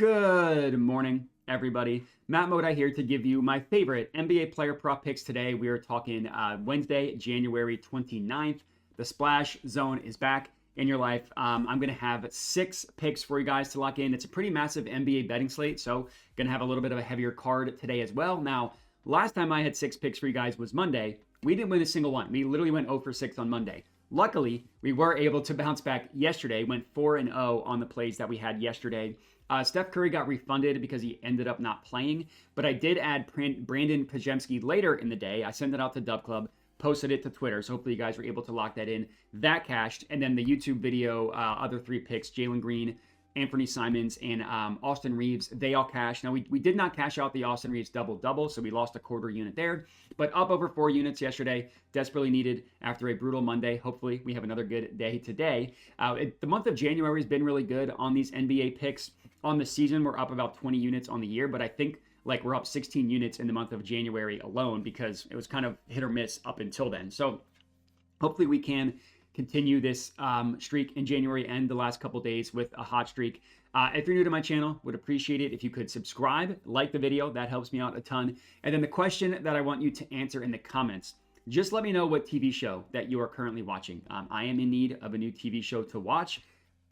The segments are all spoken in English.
Good morning, everybody. Matt Modi here to give you my favorite NBA player prop picks today. We are talking Wednesday, January 29th. The splash zone is back in your life. I'm going to have 6 picks for you guys to lock in. It's a pretty massive NBA betting slate, so going to have a little bit of a heavier card today as well. Now, last time I had 6 picks for you guys was Monday. We didn't win a single one. We literally went 0 for 6 on Monday. Luckily, we were able to bounce back yesterday, went 4-0 on the plays that we had yesterday. Steph Curry got refunded because he ended up not playing, but I did add Brandon Pajemski later in the day. I sent it out to Dub Club, posted it to Twitter, so hopefully you guys were able to lock that in. That cashed, and then the YouTube video, other 3 picks, Jalen Green, Anthony Simons, and Austin Reeves, they all cashed. Now, we did not cash out the Austin Reeves double-double, so we lost a quarter unit there, but up over 4 units yesterday, desperately needed after a brutal Monday. Hopefully, we have another good day today. The month of January has been really good on these NBA picks. On the season, we're up about 20 units on the year, but I think like we're up 16 units in the month of January alone because it was kind of hit or miss up until then. So hopefully we can continue this streak in January and the last couple days with a hot streak. If you're new to my channel, would appreciate it if you could subscribe, like the video. That helps me out a ton. And then the question that I want you to answer in the comments, just let me know what TV show that you are currently watching. I am in need of a new TV show to watch.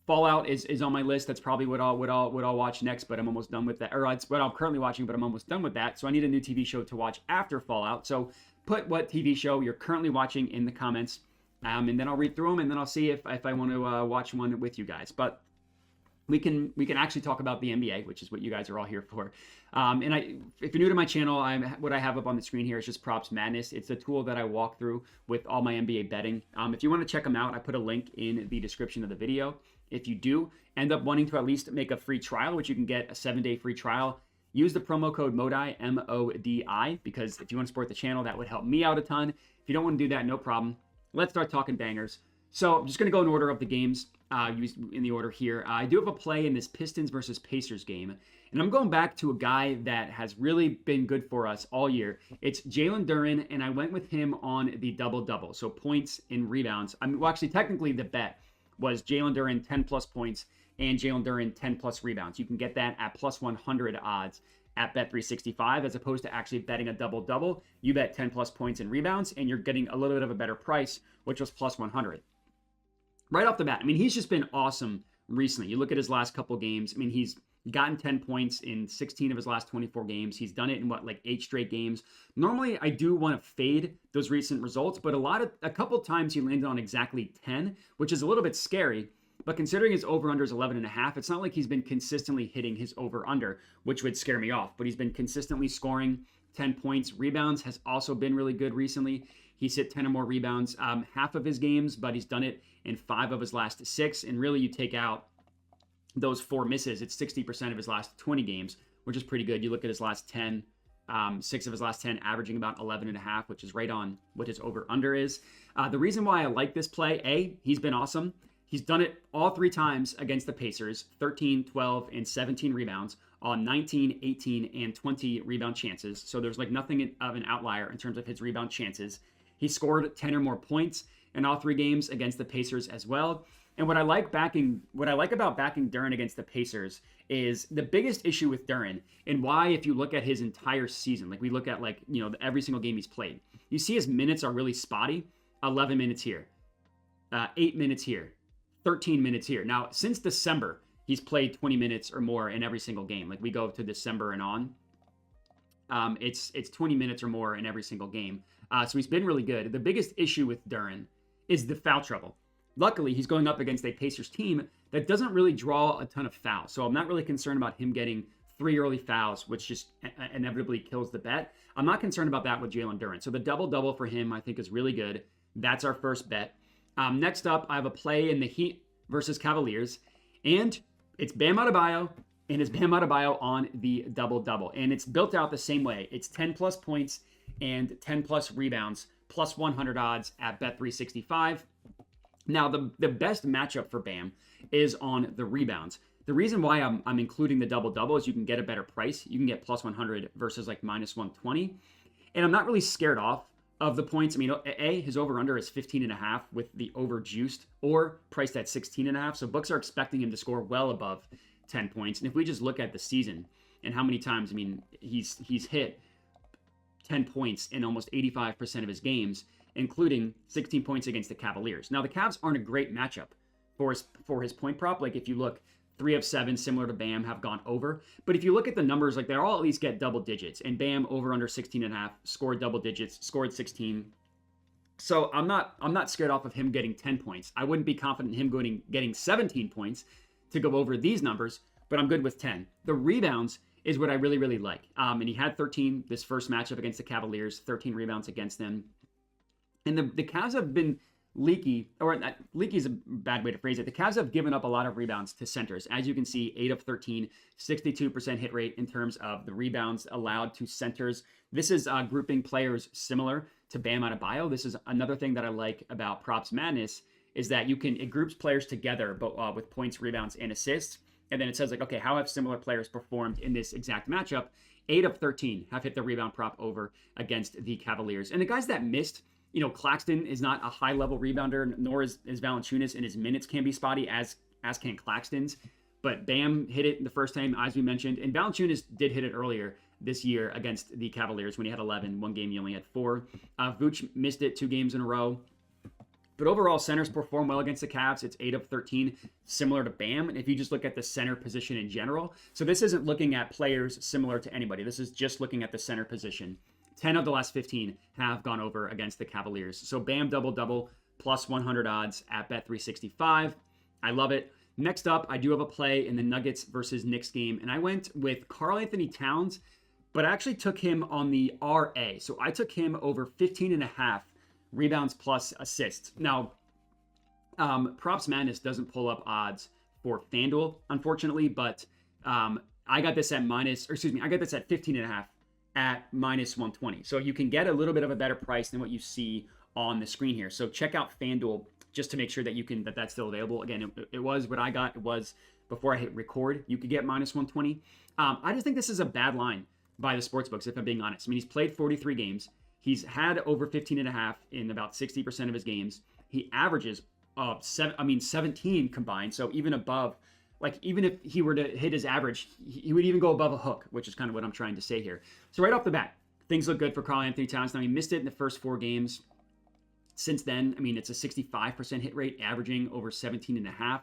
Fallout is on my list. That's probably what I'll watch next, but I'm almost done with that. Or it's what I'm currently watching, but I'm almost done with that. So I need a new TV show to watch after Fallout. So put what TV show you're currently watching in the comments, and then I'll read through them, and then I'll see if I want to watch one with you guys. But we can actually talk about the NBA, which is what you guys are all here for. If you're new to my channel, what I have up on the screen here is just Props Madness. It's a tool that I walk through with all my NBA betting. If you want to check them out, I put a link in the description of the video. If you do end up wanting to at least make a free trial, which you can get a 7-day free trial, use the promo code MODI, M-O-D-I, because if you want to support the channel, that would help me out a ton. If you don't want to do that, no problem. Let's start talking bangers. So I'm just going to go in order of the games, in the order here. I do have a play in this Pistons versus Pacers game, and I'm going back to a guy that has really been good for us all year. It's Jaylen Duren, and I went with him on the double-double, so points and rebounds. Well, actually, technically, the bet was Jaylen Duren 10-plus points and Jaylen Duren 10-plus rebounds. You can get that at plus 100 odds at Bet365 as opposed to actually betting a double-double. You bet 10-plus points and rebounds, and you're getting a little bit of a better price, which was plus 100. Right off the bat, I mean, he's just been awesome recently. You look at his last couple games. I mean, he's gotten 10 points in 16 of his last 24 games. He's done it in, 8 straight games. Normally, I do want to fade those recent results, but a couple times he landed on exactly 10, which is a little bit scary. But considering his over-under is 11.5, it's not like he's been consistently hitting his over-under, which would scare me off. But he's been consistently scoring 10 points. Rebounds has also been really good recently. He's hit 10 or more rebounds half of his games, but he's done it in 5 of his last 6. And really, you take out those 4 misses, it's 60% of his last 20 games, which is pretty good. You look at his last 10, 6 of his last 10, averaging about 11.5, which is right on what his over-under is. The reason why I like this play, he's been awesome. He's done it all 3 times against the Pacers, 13, 12, and 17 rebounds on 19, 18, and 20 rebound chances. So there's nothing of an outlier in terms of his rebound chances. He scored 10 or more points in all 3 games against the Pacers as well. And what I like about backing Duren against the Pacers is the biggest issue with Duren, and why, if you look at his entire season, we look at every single game he's played, you see his minutes are really spotty. 11 minutes here, 8 minutes here, 13 minutes here. Now, since December, he's played 20 minutes or more in every single game. We go to December and on. It's 20 minutes or more in every single game. So he's been really good. The biggest issue with Duren is the foul trouble. Luckily, he's going up against a Pacers team that doesn't really draw a ton of fouls. So I'm not really concerned about him getting 3 early fouls, which just inevitably kills the bet. I'm not concerned about that with Jaylen Duren. So the double-double for him, I think, is really good. That's our first bet. Next up, I have a play in the Heat versus Cavaliers. And it's Bam Adebayo, and it's Bam Adebayo on the double-double. And it's built out the same way. It's 10-plus points and 10-plus rebounds, plus 100 odds at Bet365. Now, the best matchup for Bam is on the rebounds. The reason why I'm including the double-double is you can get a better price. You can get plus 100 versus minus 120. And I'm not really scared off of the points. I mean, his over-under is 15.5 with the over-juiced or priced at 16.5. So books are expecting him to score well above 10 points. And if we just look at the season and how many times, I mean, he's hit 10 points in almost 85% of his games, including 16 points against the Cavaliers. Now, the Cavs aren't a great matchup for his point prop. Like, if you look, 3 of 7, similar to Bam, have gone over. But if you look at the numbers, like, they all at least get double digits. And Bam, over under 16.5, scored double digits, scored 16. So I'm not scared off of him getting 10 points. I wouldn't be confident in him getting 17 points to go over these numbers, but I'm good with 10. The rebounds is what I really, really like. And he had 13 this first matchup against the Cavaliers, 13 rebounds against them. And the Cavs have been leaky, or leaky is a bad way to phrase it. The Cavs have given up a lot of rebounds to centers. As you can see, 8 of 13, 62% hit rate in terms of the rebounds allowed to centers. This is grouping players similar to Bam Adebayo. This is another thing that I like about Props Madness, is that it groups players together, but with points, rebounds, and assists. And then it says, like, okay, how have similar players performed in this exact matchup? 8 of 13 have hit the rebound prop over against the Cavaliers. And the guys that missed, Claxton is not a high-level rebounder, nor is Valanciunas, and his minutes can be spotty, as can Claxton's. But Bam hit it the first time, as we mentioned, and Valanciunas did hit it earlier this year against the Cavaliers when he had 11. One game he only had 4. Vooch missed it 2 games in a row. But overall, centers perform well against the Cavs. It's 8 of 13, similar to Bam. And if you just look at the center position in general, so this isn't looking at players similar to anybody. This is just looking at the center position. 10 of the last 15 have gone over against the Cavaliers. So Bam double-double, plus 100 odds at Bet365. I love it. Next up, I do have a play in the Nuggets versus Knicks game. And I went with Karl-Anthony Towns, but I actually took him on the RA. So I took him over 15.5 rebounds plus assists. Now, Props Madness doesn't pull up odds for FanDuel, unfortunately, but I got this at 15.5 at minus 120. So you can get a little bit of a better price than what you see on the screen here. So check out FanDuel just to make sure that that's still available. Again, it was what I got. It was before I hit record. You could get minus 120. I just think this is a bad line by the sportsbooks, if I'm being honest. I mean, he's played 43 games. He's had over 15.5 in about 60% of his games. He averages 17 combined. So even above, like, even if he were to hit his average, he would even go above a hook, which is kind of what I'm trying to say here. So right off the bat, things look good for Karl-Anthony Towns. Now, he missed it in the first 4 games. Since then, I mean, it's a 65% hit rate, averaging over 17.5.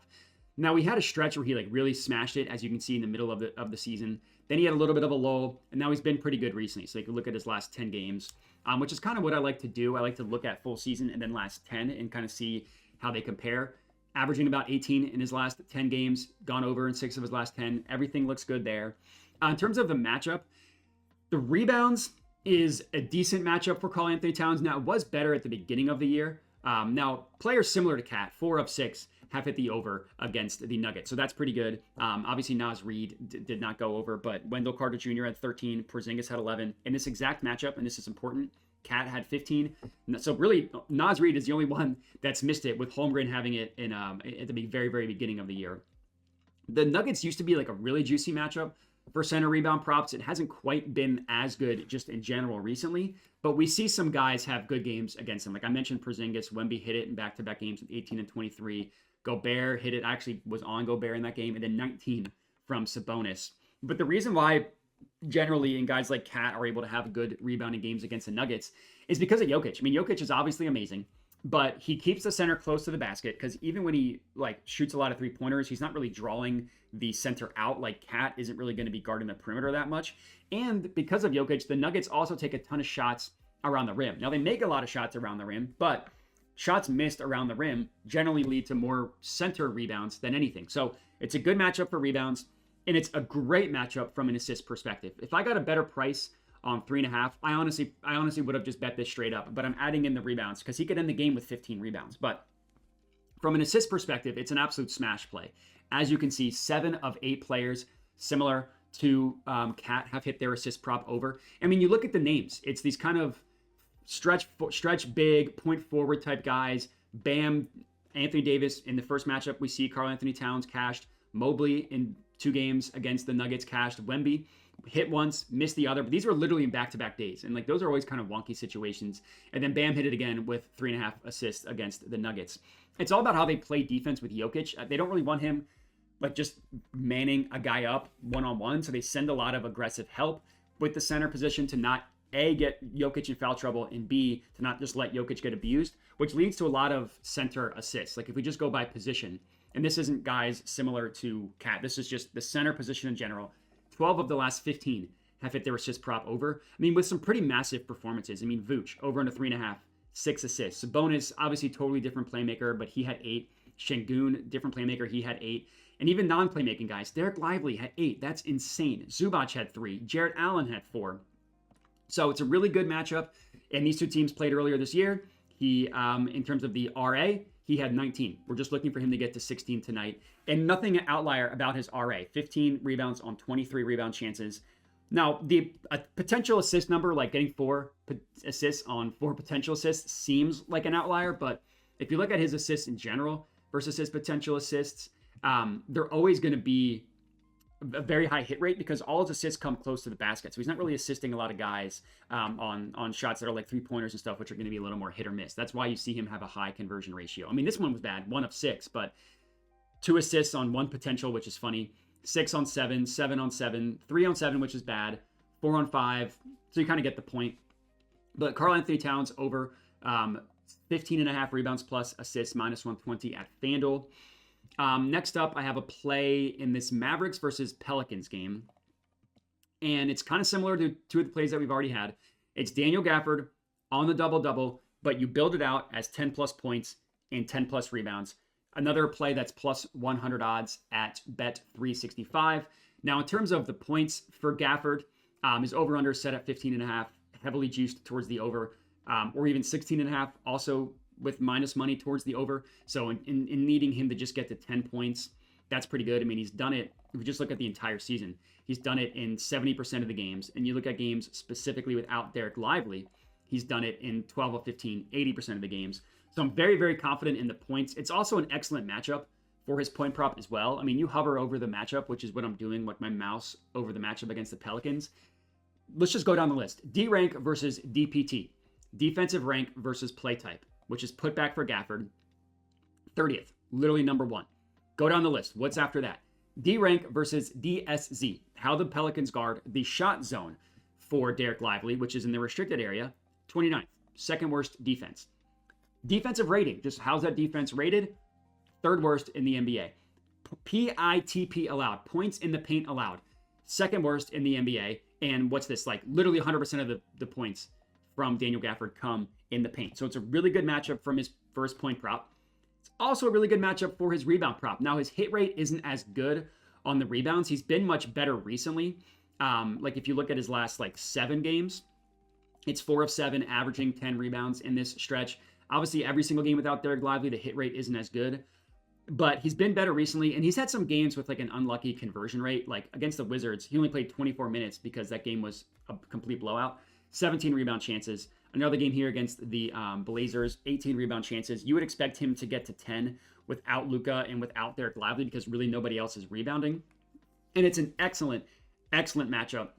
Now, we had a stretch where he really smashed it, as you can see in the middle of the season. Then he had a little bit of a lull, and now he's been pretty good recently. So you can look at his last 10 games, which is kind of what I like to do. I like to look at full season and then last 10 and kind of see how they compare. Averaging about 18 in his last 10 games, gone over in 6 of his last 10. Everything looks good there. In terms of the matchup, the rebounds is a decent matchup for Karl-Anthony Towns. Now, it was better at the beginning of the year. Now, players similar to Cat, 4 of 6 have hit the over against the Nuggets. So that's pretty good. Obviously, Naz Reid did not go over, but Wendell Carter Jr. had 13, Porzingis had 11. In this exact matchup, and this is important, Cat had 15. So really, Naz Reid is the only one that's missed it, with Holmgren having it at the very, very beginning of the year. The Nuggets used to be like a really juicy matchup for center rebound props. It hasn't quite been as good just in general recently, but we see some guys have good games against them. Like I mentioned, Porzingis, Wemby hit it in back-to-back games with 18 and 23. Gobert hit it, actually was on Gobert in that game, and then 19 from Sabonis. But the reason why generally and guys like Cat are able to have good rebounding games against the Nuggets is because of Jokic. I mean, Jokic is obviously amazing, but he keeps the center close to the basket, because even when he shoots a lot of 3-pointers, he's not really drawing the center out. Like Cat isn't really going to be guarding the perimeter that much. And because of Jokic, the Nuggets also take a ton of shots around the rim. Now, they make a lot of shots around the rim, but shots missed around the rim generally lead to more center rebounds than anything. So it's a good matchup for rebounds, and it's a great matchup from an assist perspective. If I got a better price on 3.5, I honestly would have just bet this straight up, but I'm adding in the rebounds because he could end the game with 15 rebounds. But from an assist perspective, it's an absolute smash play. As you can see, 7 of 8 players similar to Cat have hit their assist prop over. I mean, you look at the names, it's these kind of stretch big, point forward type guys. Bam, Anthony Davis in the first matchup, we see Karl-Anthony Towns cashed. Mobley in 2 games against the Nuggets cashed. Wemby hit once, missed the other, but these were literally in back-to-back days. And those are always kind of wonky situations. And then Bam hit it again with 3.5 assists against the Nuggets. It's all about how they play defense with Jokic. They don't really want him like just manning a guy up one-on-one. So they send a lot of aggressive help with the center position to not A, get Jokic in foul trouble, and B, to not just let Jokic get abused, which leads to a lot of center assists. Like if we just go by position, and this isn't guys similar to Cat, this is just the center position in general. 12 of the last 15 have hit their assist prop over. I mean, with some pretty massive performances. I mean, Vooch, over under 3.5, 6 assists. Sabonis, obviously totally different playmaker, but he had 8. Şengün, different playmaker, he had 8. And even non-playmaking guys, Derek Lively had 8. That's insane. Zubac had 3. Jarrett Allen had 4. So it's a really good matchup. And these two teams played earlier this year. He, in terms of the RA, he had 19. We're just looking for him to get to 16 tonight. And nothing outlier about his RA. 15 rebounds on 23 rebound chances. Now, the potential assist number, like getting 4 assists on 4 potential assists, seems like an outlier. But if you look at his assists in general versus his potential assists, they're always going to be a very high hit rate because all his assists come close to the basket. So he's not really assisting a lot of guys on shots that are like 3-pointers and stuff, which are going to be a little more hit or miss. That's why you see him have a high conversion ratio. I mean, this one was bad, 1 of 6, but 2 assists on 1 potential, which is funny. 6 on 7, 7 on 7, 3 on 7, which is bad, 4 on 5. So you kind of get the point. But Karl-Anthony Towns over 15.5 rebounds plus assists, minus 120 at FanDuel. Next up, I have a play in this Mavericks versus Pelicans game. And it's kind of similar to 2 of the plays that we've already had. It's Daniel Gafford on the double-double, but you build it out as 10-plus points and 10-plus rebounds. Another play that's plus 100 odds at bet365. Now, in terms of the points for Gafford, his over-under set at 15.5, heavily juiced towards the over, or even 16.5, also with minus money towards the over. So in needing him to just get to 10 points, that's pretty good. I mean, he's done it. If we just look at the entire season, he's done it in 70% of the games. And you look at games specifically without Derek Lively, he's done it in 12 of 15, 80% of the games. So I'm very, very confident in the points. It's also an excellent matchup for his point prop as well. I mean, you hover over the matchup, which is what I'm doing with my mouse over the matchup against the Pelicans. Let's just go down the list. D rank versus DPT. Defensive rank versus play type, which is put back for Gafford. 30th, literally number 1. Go down the list. What's after that? D rank versus DSZ. How the Pelicans guard the shot zone for Derek Lively, which is in the restricted area. 29th, second worst defense. Defensive rating, just how's that defense rated? 3rd worst in the NBA. PITP allowed, points in the paint allowed. 2nd worst in the NBA. And what's this? Like literally 100% of the points from Daniel Gafford come in the paint. So it's a really good matchup from his first point prop. It's also a really good matchup for his rebound prop. Now his hit rate isn't as good on the rebounds. He's been much better recently. Like if you look at his last 7 games, it's 4 of 7, averaging 10 rebounds in this stretch. Obviously, every single game without Derek Lively, the hit rate isn't as good. But he's been better recently, and he's had some games with an unlucky conversion rate. Like against the Wizards, he only played 24 minutes because that game was a complete blowout. 17 rebound chances. Another game here against the Blazers, 18 rebound chances. You would expect him to get to 10 without Luka and without Derek Lively because really nobody else is rebounding. And it's an excellent, excellent matchup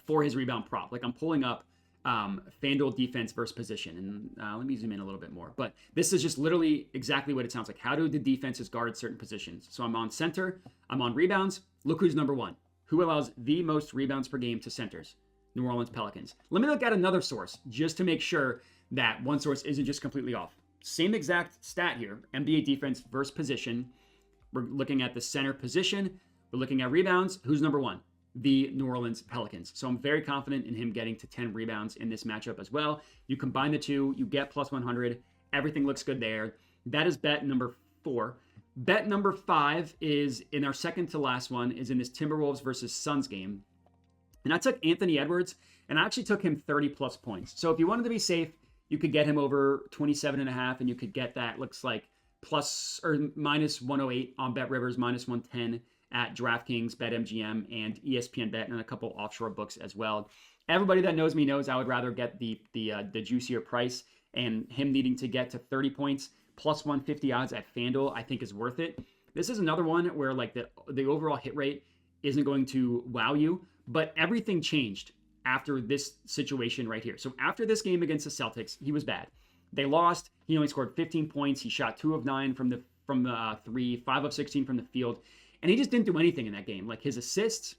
for his rebound prop. Like I'm pulling up FanDuel defense versus position. And let me zoom in a little bit more. But this is just literally exactly what it sounds like. How do the defenses guard certain positions? So I'm on center. I'm on rebounds. Look who's number 1. Who allows the most rebounds per game to centers? New Orleans Pelicans. Let me look at another source just to make sure that one source isn't just completely off. Same exact stat here. NBA defense versus position. We're looking at the center position. We're looking at rebounds. Who's number 1? The New Orleans Pelicans. So I'm very confident in him getting to 10 rebounds in this matchup as well. You combine the two, you get plus 100. Everything looks good there. That is bet number 4. Bet number 5 is in our second to last one, is in this Timberwolves versus Suns game. And I took Anthony Edwards, and I actually took him 30 plus points. So if you wanted to be safe, you could get him over 27.5, and you could get that, looks like plus or minus 108 on BetRivers, minus 110 at DraftKings, BetMGM, and ESPN Bet, and a couple offshore books as well. Everybody that knows me knows I would rather get the juicier price, and him needing to get to 30 points plus 150 odds at FanDuel, I think is worth it. This is another one where the overall hit rate isn't going to wow you, but everything changed after this situation right here. So after this game against the Celtics, he was bad. They lost. He only scored 15 points. He shot 2 of 9 from the 3, 5 of 16 from the field. And he just didn't do anything in that game. Like his assists,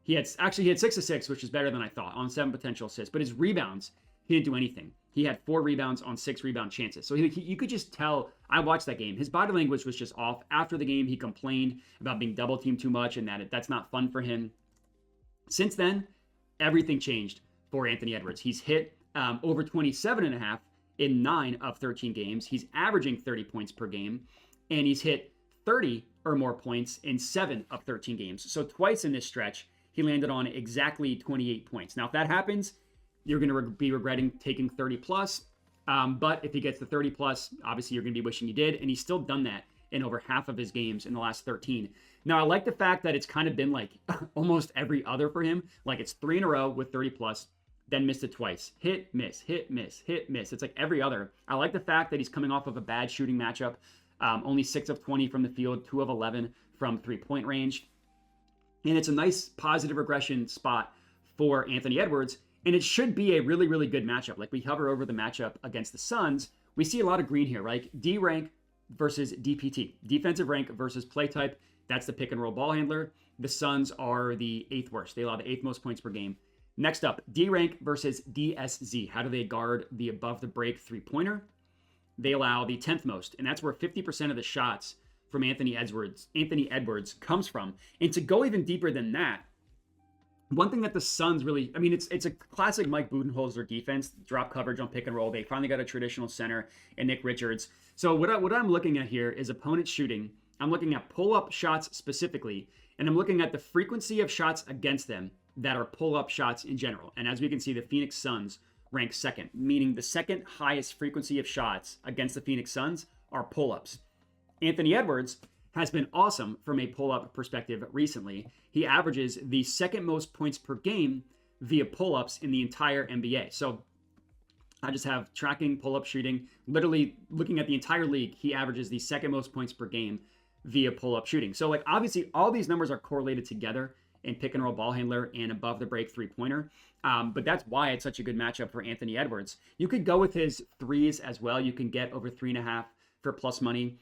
he had 6 of 6, which is better than I thought on 7 potential assists. But his rebounds, he didn't do anything. He had 4 rebounds on 6 rebound chances. So you could just tell, I watched that game. His body language was just off. After the game, he complained about being double teamed too much and that's not fun for him. Since then, everything changed for Anthony Edwards. He's hit over 27.5 in 9 of 13 games. He's averaging 30 points per game, and he's hit 30 or more points in 7 of 13 games. So twice in this stretch, he landed on exactly 28 points. Now, if that happens, you're going to be regretting taking 30 plus. But if he gets the 30 plus, obviously you're going to be wishing you did. And he's still done that in over half of his games in the last 13. Now, I like the fact that it's kind of been like almost every other for him. Like it's 3 in a row with 30 plus, then missed it twice. Hit, miss, hit, miss, hit, miss. It's like every other. I like the fact that he's coming off of a bad shooting matchup. Only 6 of 20 from the field, 2 of 11 from 3-point range. And it's a nice positive regression spot for Anthony Edwards. And it should be a really, really good matchup. Like we hover over the matchup against the Suns. We see a lot of green here, right? D rank versus DPT. Defensive rank versus play type. That's the pick and roll ball handler. The Suns are the 8th worst. They allow the 8th most points per game. Next up, D rank versus DSZ. How do they guard the above the break 3-pointer? They allow the 10th most. And that's where 50% of the shots from Anthony Edwards comes from. And to go even deeper than that, one thing that the Suns really, I mean, it's a classic Mike Budenholzer defense, drop coverage on pick and roll. They finally got a traditional center in Nick Richards. So what I'm looking at here is opponent shooting. I'm looking at pull-up shots specifically, and I'm looking at the frequency of shots against them that are pull-up shots in general. And as we can see, the Phoenix Suns rank 2nd, meaning the 2nd highest frequency of shots against the Phoenix Suns are pull-ups. Anthony Edwards has been awesome from a pull-up perspective recently. He averages the 2nd most points per game via pull-ups in the entire NBA. So I just have tracking pull-up shooting. Literally looking at the entire league, he averages the 2nd most points per game via pull-up shooting. So like obviously all these numbers are correlated together in pick and roll ball handler and above the break 3-pointer. But that's why it's such a good matchup for Anthony Edwards. You could go with his threes as well. You can get over 3.5 for plus money.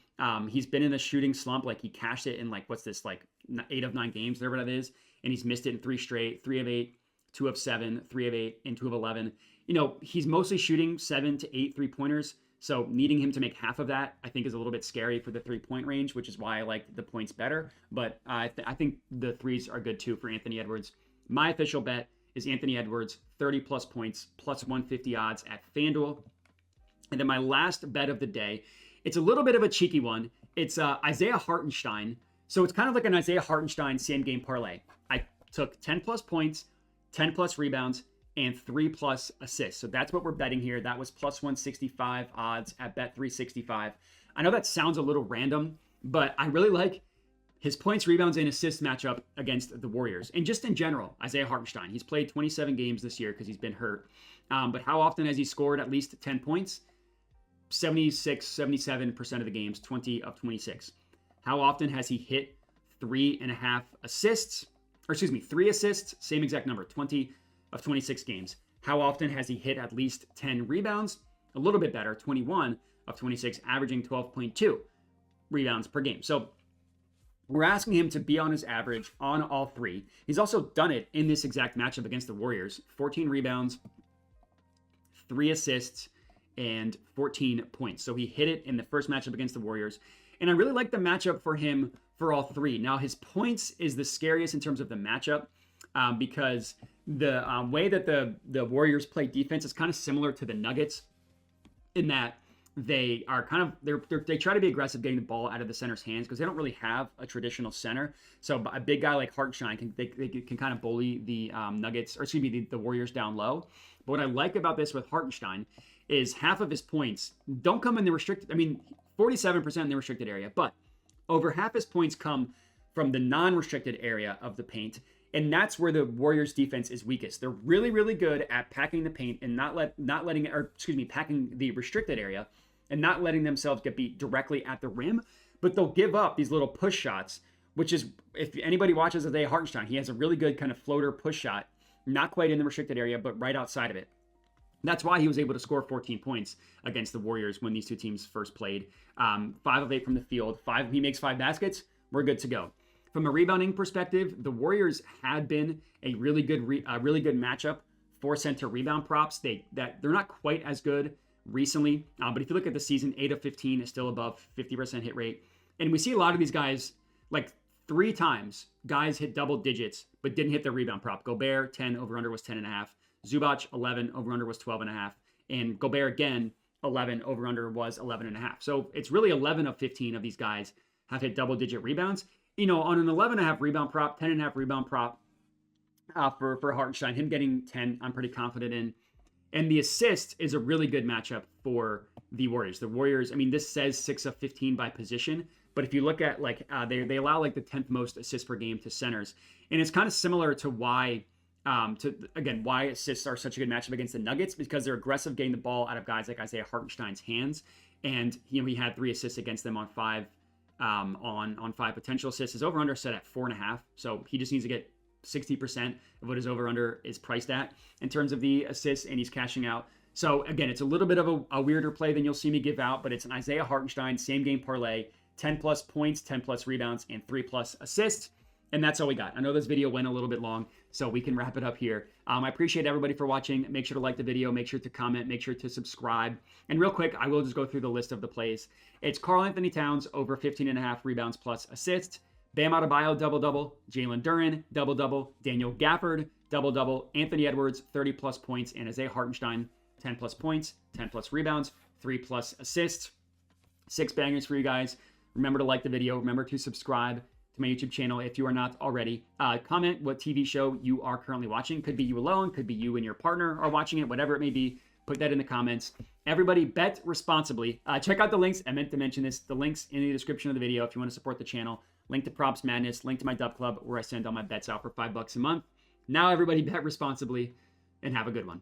He's been in a shooting slump. Like he cashed it in like, what's this, like 8 of 9 games, whatever that is. And he's missed it in 3 straight, 3 of 8, 2 of 7, 3 of 8, and 2 of 11. You know, he's mostly shooting 7 to 8 3-pointers. So needing him to make half of that, I think is a little bit scary for the 3-point range, which is why I like the points better. But I think the threes are good too for Anthony Edwards. My official bet is Anthony Edwards, 30 plus points, plus 150 odds at FanDuel. And then my last bet of the day, it's a little bit of a cheeky one. It's Isaiah Hartenstein. So it's kind of like an Isaiah Hartenstein same game parlay. I took 10 plus points, 10 plus rebounds, and 3 plus assists. So that's what we're betting here. That was plus 165 odds at Bet365. I know that sounds a little random, but I really like his points, rebounds, and assists matchup against the Warriors. And just in general, Isaiah Hartenstein. He's played 27 games this year because he's been hurt. But how often has he scored at least 10 points? 77% of the games, 20 of 26. How often has he hit 3.5 assists? Or excuse me, 3 assists, same exact number, 20 of 26 games. How often has he hit at least 10 rebounds? A little bit better, 21 of 26, averaging 12.2 rebounds per game. So we're asking him to be on his average on all 3. He's also done it in this exact matchup against the Warriors. 14 rebounds, 3 assists, and 14 points. So he hit it in the first matchup against the Warriors. And I really like the matchup for him for all 3. Now, his points is the scariest in terms of the matchup because the way that the Warriors play defense is kind of similar to the Nuggets in that they are kind of, they try to be aggressive getting the ball out of the center's hands because they don't really have a traditional center. So a big guy like Hartenstein can kind of bully the Nuggets, or excuse me, the Warriors down low. But what I like about this with Hartenstein is half of his points don't come in the restricted, 47% in the restricted area, but over half his points come from the non-restricted area of the paint. And that's where the Warriors defense is weakest. They're really, really good at packing the paint and packing the restricted area and not letting themselves get beat directly at the rim. But they'll give up these little push shots, which is, if anybody watches Isaiah Hartenstein, he has a really good kind of floater push shot, not quite in the restricted area, but right outside of it. That's why he was able to score 14 points against the Warriors when these two teams first played. 5 of 8 from the field. He makes 5 baskets. We're good to go. From a rebounding perspective, the Warriors had been a really good matchup for center rebound props. They're not quite as good recently, but if you look at the season, 8 of 15 is still above 50% hit rate. And we see a lot of these guys, like 3 times, guys hit double digits, but didn't hit their rebound prop. Gobert, 10, over-under was 10.5. Zubac, 11, over-under was 12.5. And Gobert, again, 11, over-under was 11.5. So it's really 11 of 15 of these guys have hit double-digit rebounds. You know, on an 11.5 rebound prop, 10.5 rebound prop for Hartenstein, him getting 10, I'm pretty confident in. And the assist is a really good matchup for the Warriors. The Warriors, I mean, this says 6 of 15 by position, but if you look at like they allow like the 10th most assists per game to centers, and it's kind of similar to why why assists are such a good matchup against the Nuggets, because they're aggressive getting the ball out of guys like Isaiah Hartenstein's hands, and he had 3 assists against them on 5 potential assists. His over under set at 4.5, so he just needs to get 60% of what his over-under is priced at in terms of the assists, and he's cashing out. So again, it's a little bit of a weirder play than you'll see me give out, but it's an Isaiah Hartenstein same game parlay, 10 plus points, 10 plus rebounds, and 3 plus assists. And that's all we got. I know this video went a little bit long, so we can wrap it up here. I appreciate everybody for watching. Make sure to like the video, make sure to comment, make sure to subscribe. And real quick, I will just go through the list of the plays. It's Karl-Anthony Towns over 15.5 rebounds plus assists. Bam Adebayo, double-double. Jaylen Duren, double-double. Daniel Gafford, double-double. Anthony Edwards, 30-plus points. And Isaiah Hartenstein, 10-plus points, 10-plus rebounds, 3-plus assists. 6 bangers for you guys. Remember to like the video. Remember to subscribe to my YouTube channel if you are not already. Comment what TV show you are currently watching. Could be you alone. Could be you and your partner are watching it. Whatever it may be, put that in the comments. Everybody, bet responsibly. Check out the links. I meant to mention this. The links in the description of the video if you want to support the channel. Link to Props Madness, link to my Dub Club where I send all my bets out for $5 a month. Now everybody bet responsibly and have a good one.